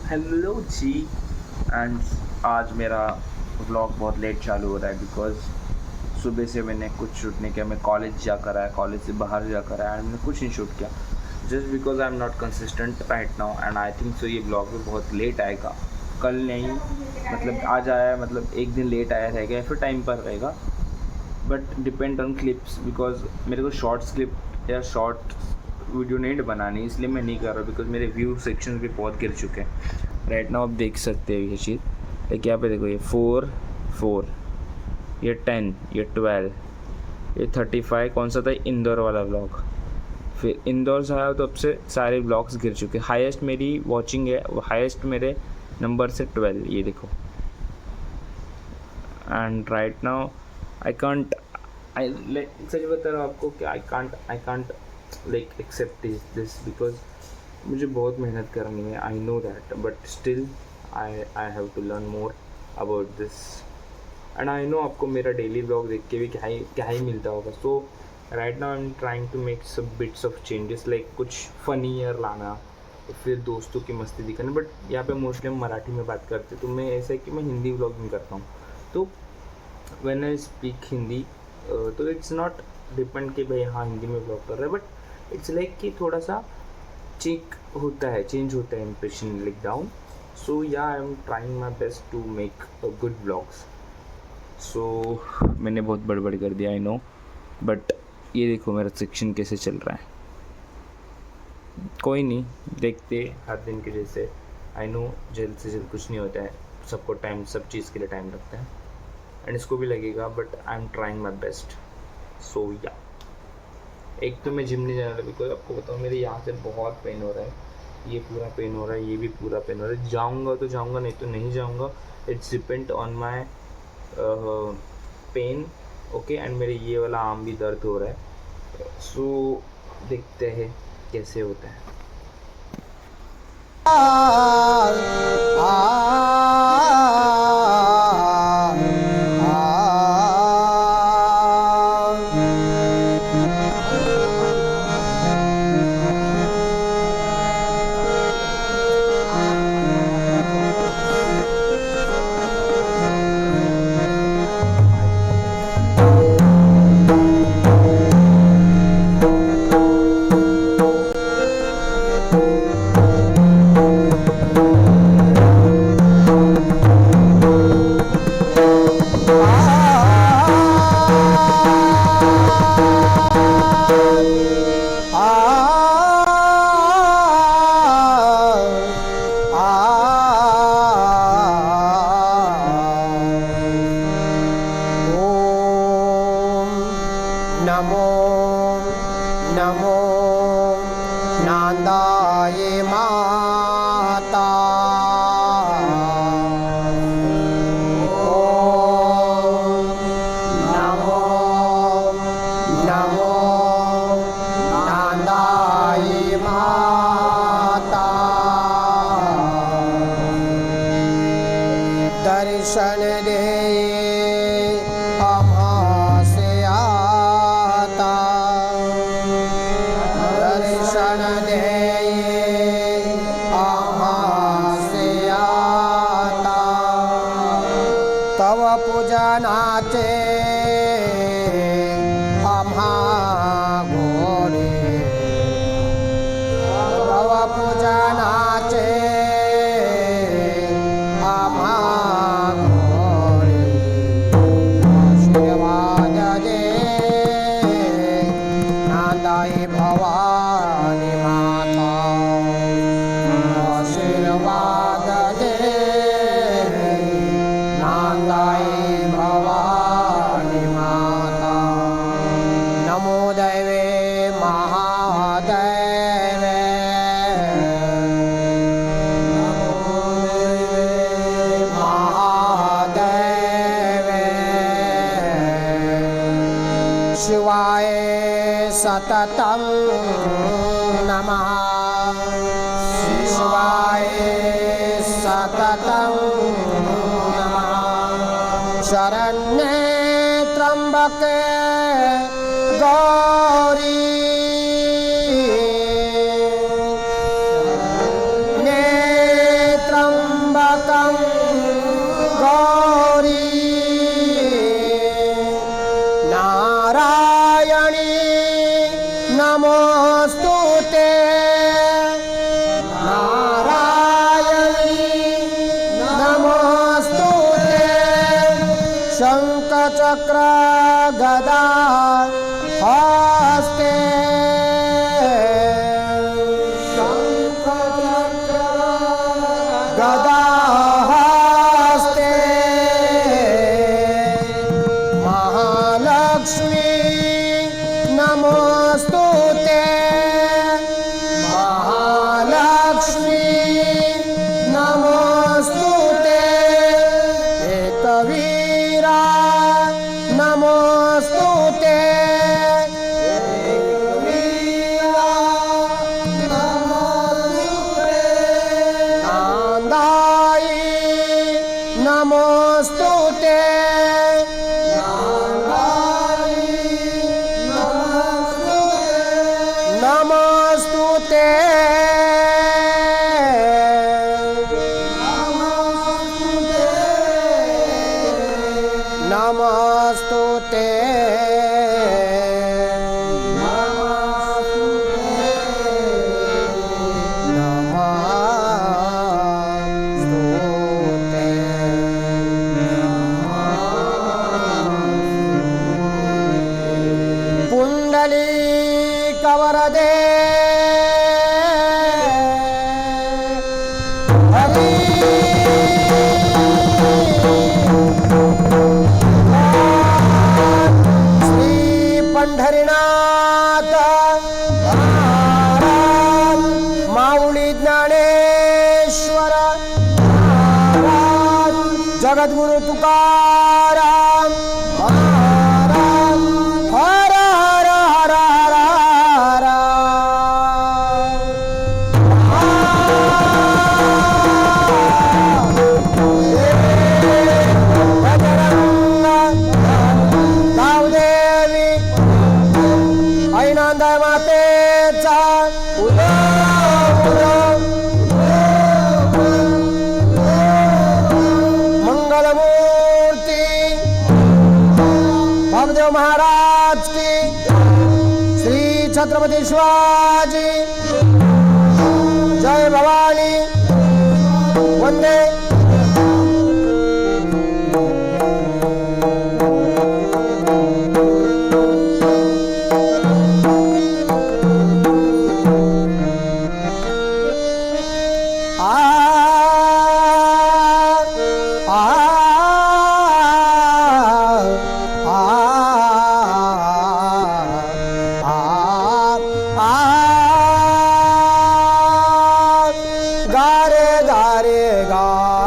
Hello जी। End आज मेरा vlog बहुत लेट चालू हो रहा है बिकॉज सुबह से मैंने कुछ शूट नहीं किया। मैं कॉलेज जाकर आया, कॉलेज से बाहर जाकर आया एंड मैंने कुछ नहीं शूट किया just because I am not consistent right now. And I think so ये ब्लॉग भी बहुत लेट आएगा, कल नहीं, मतलब आज आया, मतलब एक दिन लेट आया रहेगा या फिर टाइम पर रहेगा, but depend on clips because मेरे को शॉर्ट्स क्लिप या शॉर्ट वीडियो नहीं बनानी, इसलिए मैं नहीं कर रहा बिकॉज मेरे व्यू सेक्शन भी बहुत गिर चुके हैं राइट नाउ। आप देख सकते हो ये चीज़, लाइक यहाँ पे देखो, ये 4 ये 10, ये 12, ये 35, कौन सा था, इंदौर वाला व्लॉग। फिर इंदौर से आया तो अब से सारे ब्लॉग्स गिर चुके। हाईएस्ट मेरी वॉचिंग है, हाईएस्ट मेरे नंबर से 12, ये देखो। And right now I can't, I सच बता रहा हूँ आपको कि I can't like accept this because मुझे बहुत मेहनत करनी है, I know that, but still I have to learn more about this. And I know आपको मेरा डेली ब्लॉग देख के भी क्या ही मिलता होगा। So right now I am trying to make some bits of changes, like कुछ फनी ईयर लाना, फिर दोस्तों की मस्ती दिखाना। बट यहाँ पे मोस्टली हम मराठी में बात करते, तो मैं ऐसा है कि मैं हिंदी ब्लॉगिंग करता हूँ। तो व्हेन आई स्पीक हिंदी तो इट्स नॉट डिपेंड कि भाई हाँ हिंदी में ब्लॉग कर रहा है, बट इट्स लाइक कि थोड़ा सा चेंज होता है impression like down. So yeah I am trying my best to make good blogs. So मैंने बहुत बड़बड़ कर दिया, आई नो, बट ये देखो मेरा सेक्शन कैसे चल रहा है। कोई नहीं, देखते हर दिन के जैसे। आई नो जल्द से जल्द कुछ नहीं होता है, सबको टाइम, सब चीज़ के लिए टाइम लगता है एंड इसको भी लगेगा, but I am trying my best. So या एक तो मैं जिम नहीं जा रहा बिकॉज आपको बताऊँ मेरे यहाँ से बहुत पेन हो रहा है, ये पूरा पेन हो रहा है, ये भी पूरा पेन हो रहा है। जाऊँगा तो जाऊँगा, नहीं तो नहीं जाऊँगा। It's depend on my pain, okay. And मेरे ये वाला आर्म भी दर्द हो रहा है, सो देखते हैं कैसे होता है। नमो नमो नांदाय माता। ओम नमो नमो नांदाय माता। दर्शन दे तव पूजनाचे आम्हा गोडे, तव पूजनाचे आम्हा गोडे। आशीर्वाद दे नांदाई भवानी माता, आशीर्वाद दे नांदाई भवानी माता। नमो दैवे महादैवे, नमो दैवे महादैवे। शिवाय सततं नमः, शिवाय सततं नमः। शरण्ये त्र्यंबके गौरी, नमोस्तुते नारायणी नमोस्तुते शंखचक्र गदा हस्ते शंखचक्र गदा हस्ते महालक्ष्मी नमोस्तुते महालक्ष्मी नमोस्तुते एकवीरा नमोस्तुते एकवीरा नमोस्तुते नांदाई नमोस्तुते नमोस्तुते नमोस्तुते पुंडलीकवरदे हरि श्री पंढरीनाथ महाराज माऊली ज्ञानेश्वर महाराज जगद्गुरु तुकाराम महाराज हर हर हर हर हर गावदेवी ऐनांदा मातेचा मंगलमूर्ती भवदेव महाराज की श्री छत्रपति शिवाजी जय भवानी वंदे गारे गारे गा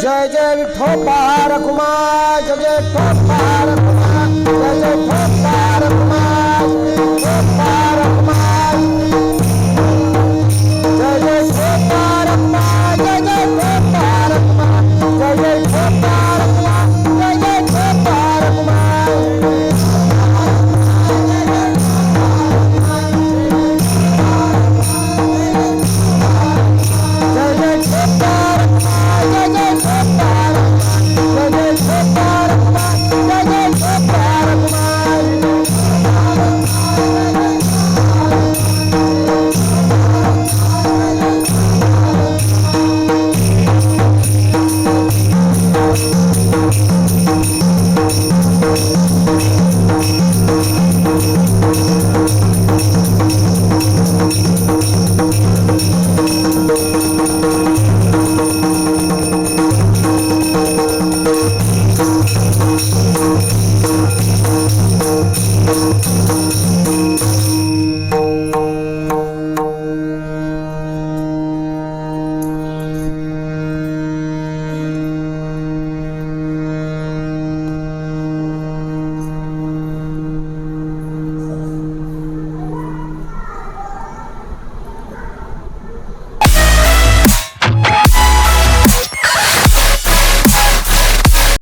जय जय विठ्ठल रखुमा जय जय विठ्ठल रखुमा जय जय